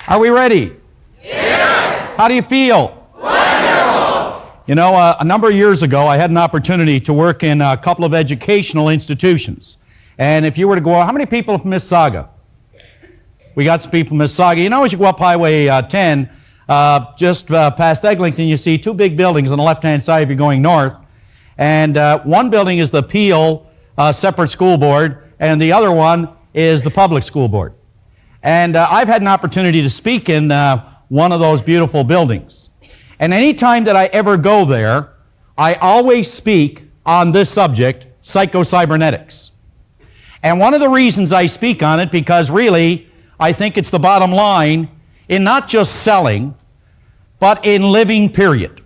Are we ready? Yes! How do you feel? Wonderful! You know, a number of years ago, I had an opportunity to work in a couple of educational institutions. And if you were to go, how many people from Mississauga? We got some people from Mississauga. You know, as you go up Highway 10, just past Eglinton, you see two big buildings on the left-hand side if you're going north. And one building is the Peel Separate School Board, and the other one is the Public School Board. And I've had an opportunity to speak in one of those beautiful buildings. And any time that I ever go there, I always speak on this subject, psycho-cybernetics. And one of the reasons I speak on it, because really, I think it's the bottom line in not just selling, but in living, period.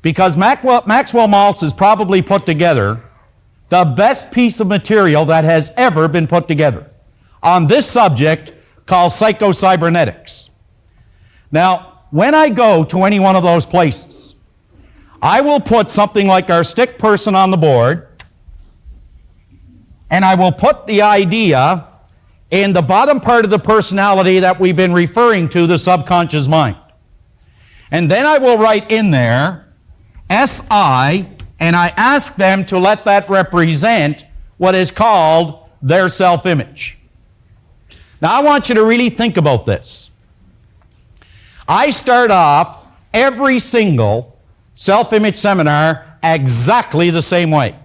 Because Maxwell Maltz has probably put together the best piece of material that has ever been put together on this subject called psycho-cybernetics. Now, when I go to any one of those places, I will put something like our stick person on the board, and I will put the idea in the bottom part of the personality that we've been referring to, the subconscious mind. And then I will write in there, SI, and I ask them to let that represent what is called their self-image. Now, I want you to really think about this. I start off every single self-image seminar exactly the same way.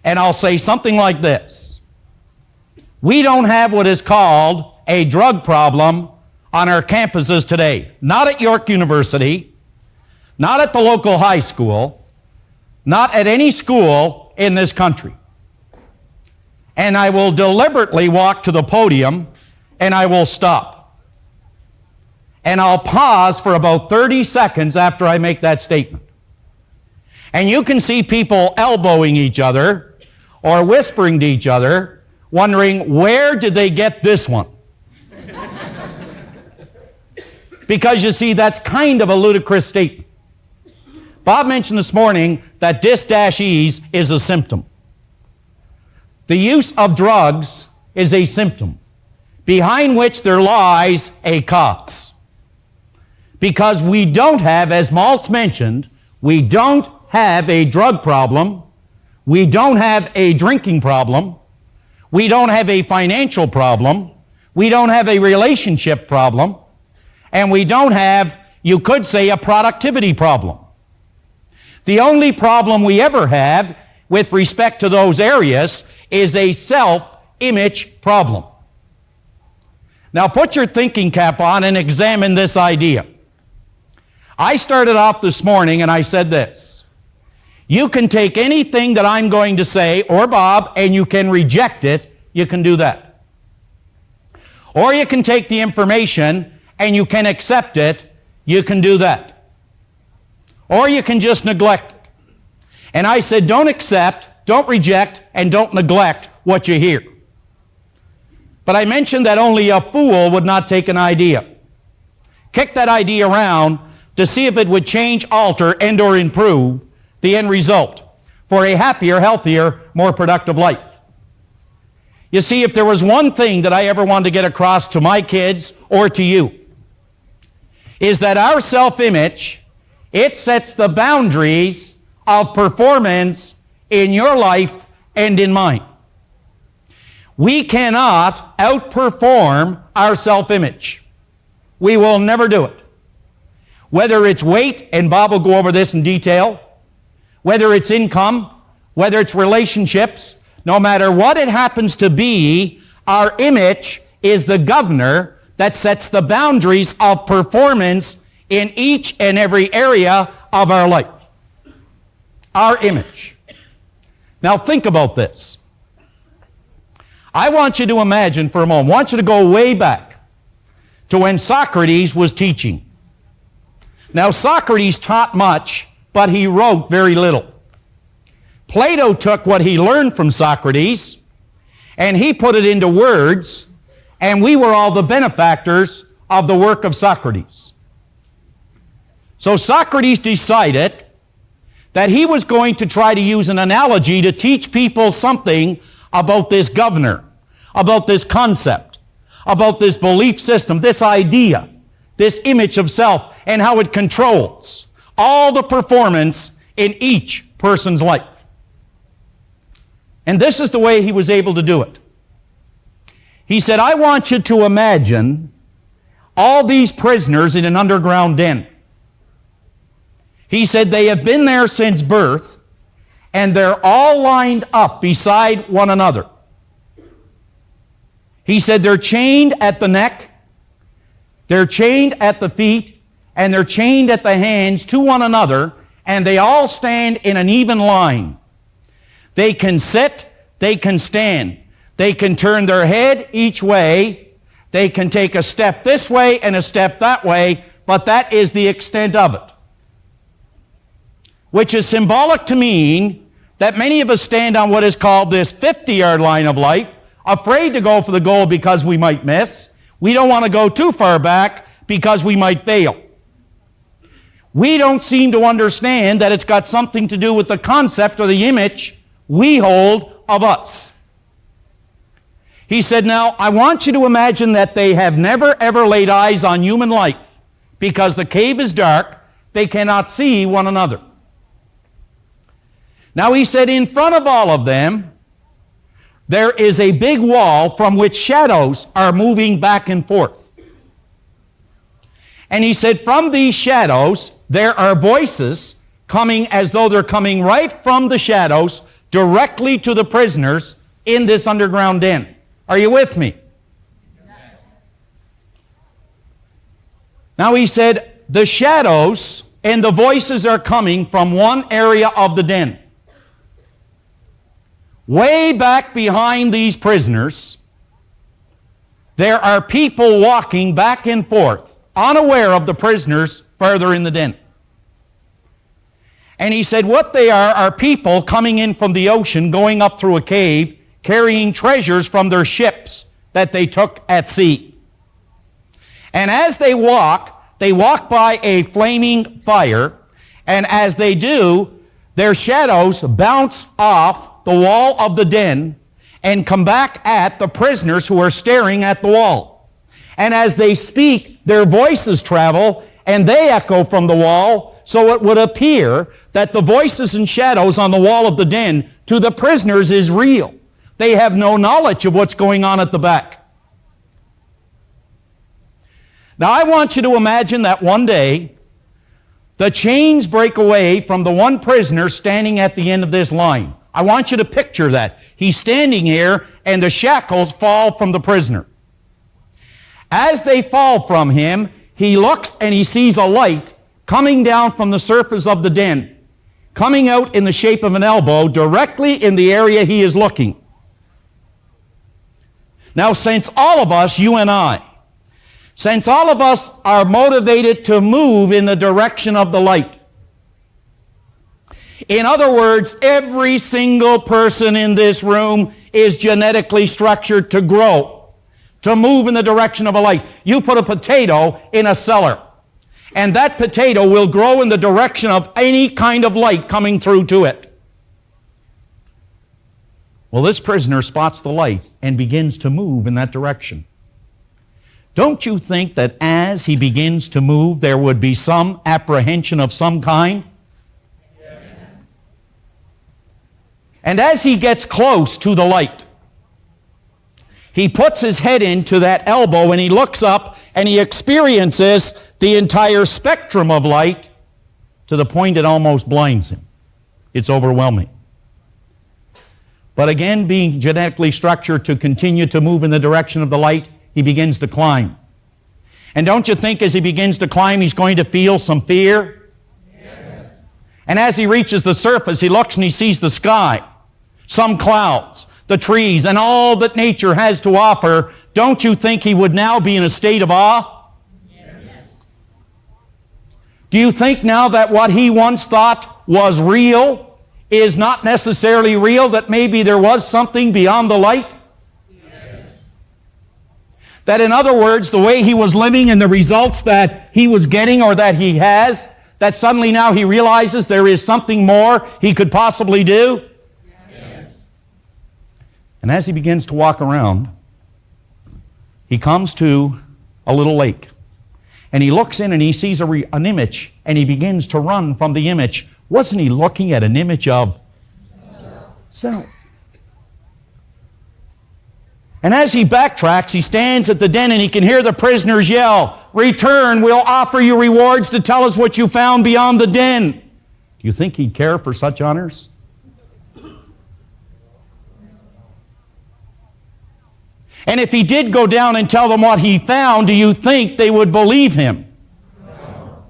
And I'll say something like this. We don't have what is called a drug problem on our campuses today. Not at York University, not at the local high school, not at any school in this country. And I will deliberately walk to the podium and I will stop. And I'll pause for about 30 seconds after I make that statement. And you can see people elbowing each other or whispering to each other, wondering, where did they get this one? Because you see, that's kind of a ludicrous statement. Bob mentioned this morning that dis-ease is a symptom. The use of drugs is a symptom, behind which there lies a cause. Because we don't have, as Maltz mentioned, we don't have a drug problem, we don't have a drinking problem, we don't have a financial problem, we don't have a relationship problem, and we don't have, you could say, a productivity problem. The only problem we ever have with respect to those areas is a self-image problem. Now put your thinking cap on and examine this idea. I started off this morning and I said this. You can take anything that I'm going to say, or Bob, and you can reject it. You can do that. Or you can take the information and you can accept it. You can do that. Or you can just neglect it. And I said, don't accept, don't reject, and don't neglect what you hear. But I mentioned that only a fool would not take an idea. Kick that idea around to see if it would change, alter, and or improve the end result for a happier, healthier, more productive life. You see, if there was one thing that I ever wanted to get across to my kids or to you, is that our self-image, it sets the boundaries of performance in your life and in mine. We cannot outperform our self-image. We will never do it. Whether it's weight, and Bob will go over this in detail, whether it's income, whether it's relationships, no matter what it happens to be, our image is the governor that sets the boundaries of performance in each and every area of our life. Our image. Now think about this. I want you to imagine for a moment, I want you to go way back to when Socrates was teaching. Now Socrates taught much, but he wrote very little. Plato took what he learned from Socrates and he put it into words, and we were all the benefactors of the work of Socrates. So Socrates decided that he was going to try to use an analogy to teach people something about this governor, about this concept, about this belief system, this idea, this image of self, and how it controls all the performance in each person's life. And this is the way he was able to do it. He said, I want you to imagine all these prisoners in an underground den. He said they have been there since birth, and they're all lined up beside one another. He said they're chained at the neck, they're chained at the feet, and they're chained at the hands to one another, and they all stand in an even line. They can sit, they can stand, they can turn their head each way, they can take a step this way and a step that way, but that is the extent of it. Which is symbolic to mean that many of us stand on what is called this 50-yard line of life, afraid to go for the goal because we might miss. We don't want to go too far back because we might fail. We don't seem to understand that it's got something to do with the concept or the image we hold of us. He said, now, I want you to imagine that they have never ever laid eyes on human life because the cave is dark, they cannot see one another. Now, he said, in front of all of them, there is a big wall from which shadows are moving back and forth. And he said, from these shadows, there are voices coming as though they're coming right from the shadows directly to the prisoners in this underground den. Are you with me? Yes. Now he said, the shadows and the voices are coming from one area of the den. Way back behind these prisoners, there are people walking back and forth, unaware of the prisoners further in the den. And he said what they are people coming in from the ocean, going up through a cave, carrying treasures from their ships that they took at sea. And as they walk by a flaming fire, and as they do, their shadows bounce off the wall of the den and come back at the prisoners who are staring at the wall. And as they speak, their voices travel and they echo from the wall, so it would appear that the voices and shadows on the wall of the den to the prisoners is real. They have no knowledge of what's going on at the back. Now I want you to imagine that one day the chains break away from the one prisoner standing at the end of this line. I want you to picture that. He's standing here and the shackles fall from the prisoner. As they fall from him, he looks and he sees a light coming down from the surface of the den, coming out in the shape of an elbow directly in the area he is looking. Now, since all of us, you and I, since all of us are motivated to move in the direction of the light, in other words, every single person in this room is genetically structured to grow, to move in the direction of a light. You put a potato in a cellar, and that potato will grow in the direction of any kind of light coming through to it. Well, this prisoner spots the light and begins to move in that direction. Don't you think that as he begins to move, there would be some apprehension of some kind? Yes. And as he gets close to the light, he puts his head into that elbow and he looks up and he experiences the entire spectrum of light to the point it almost blinds him. It's overwhelming. But again, being genetically structured to continue to move in the direction of the light, he begins to climb. And don't you think as he begins to climb, he's going to feel some fear? Yes. And as he reaches the surface, he looks and he sees the sky, some clouds, the trees, and all that nature has to offer. Don't you think he would now be in a state of awe? Yes. Do you think now that what he once thought was real is not necessarily real, that maybe there was something beyond the light? Yes. That in other words, the way he was living and the results that he was getting or that he has, that suddenly now he realizes there is something more he could possibly do? Yes. And as he begins to walk around, he comes to a little lake. And he looks in and he sees an image, and he begins to run from the image. Wasn't he looking at an image of self? And as he backtracks, he stands at the den and he can hear the prisoners yell, "Return, we'll offer you rewards to tell us what you found beyond the den." Do you think he'd care for such honors? And if he did go down and tell them what he found, do you think they would believe him? No.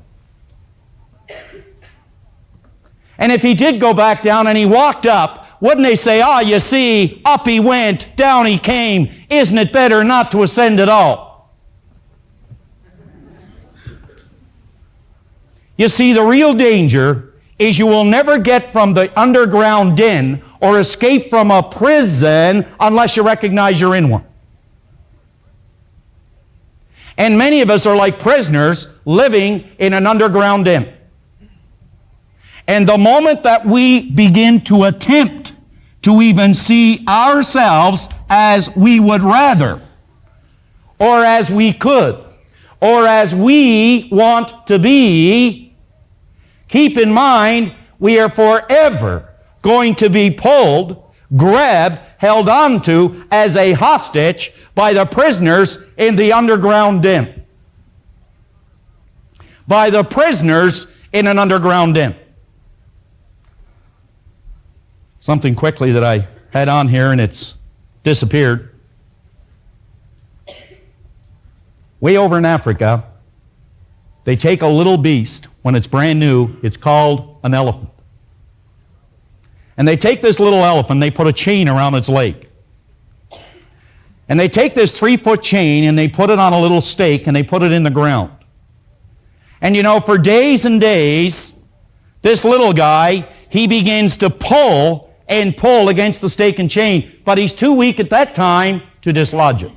And if he did go back down and he walked up, wouldn't they say, "Ah, you see, up he went, down he came. Isn't it better not to ascend at all?" You see, the real danger is you will never get from the underground den or escape from a prison unless you recognize you're in one. And many of us are like prisoners living in an underground den. And the moment that we begin to attempt to even see ourselves as we would rather, or as we could, or as we want to be, keep in mind we are forever going to be pulled, grabbed, held onto as a hostage by the prisoners in the underground den. By the prisoners in an underground den. Something quickly that I had on here and it's disappeared. Way over in Africa, they take a little beast when it's brand new. It's called an elephant. And they take this little elephant, they put a chain around its leg. And they take this 3-foot chain and they put it on a little stake and they put it in the ground. And you know, for days and days, this little guy, he begins to pull and pull against the stake and chain, but he's too weak at that time to dislodge it.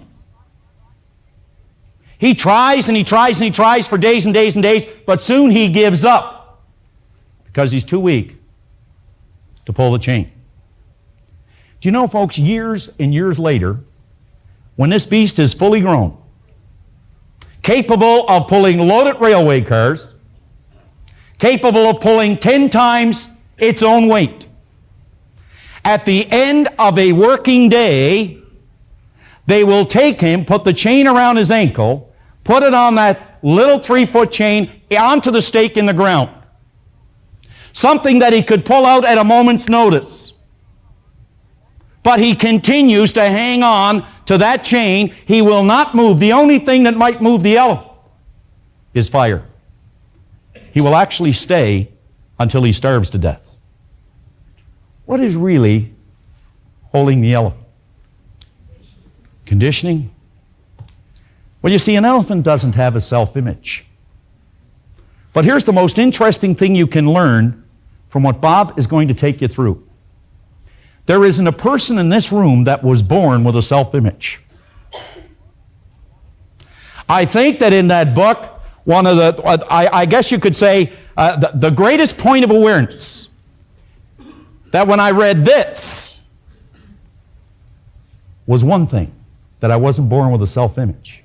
He tries and he tries and he tries for days and days and days, but soon he gives up because he's too weak to pull the chain. Do you know, folks, years and years later, when this beast is fully grown, capable of pulling loaded railway cars, capable of pulling 10 times its own weight, at the end of a working day, they will take him, put the chain around his ankle, put it on that little 3-foot chain onto the stake in the ground. Something that he could pull out at a moment's notice. But he continues to hang on to that chain. He will not move. The only thing that might move the elephant is fire. He will actually stay until he starves to death. What is really holding the elephant? Conditioning? Well, you see, an elephant doesn't have a self-image. But here's the most interesting thing you can learn from what Bob is going to take you through. There isn't a person in this room that was born with a self-image. I think that in that book, one of the, I guess you could say, the greatest point of awareness, that when I read this, was one thing, that I wasn't born with a self-image.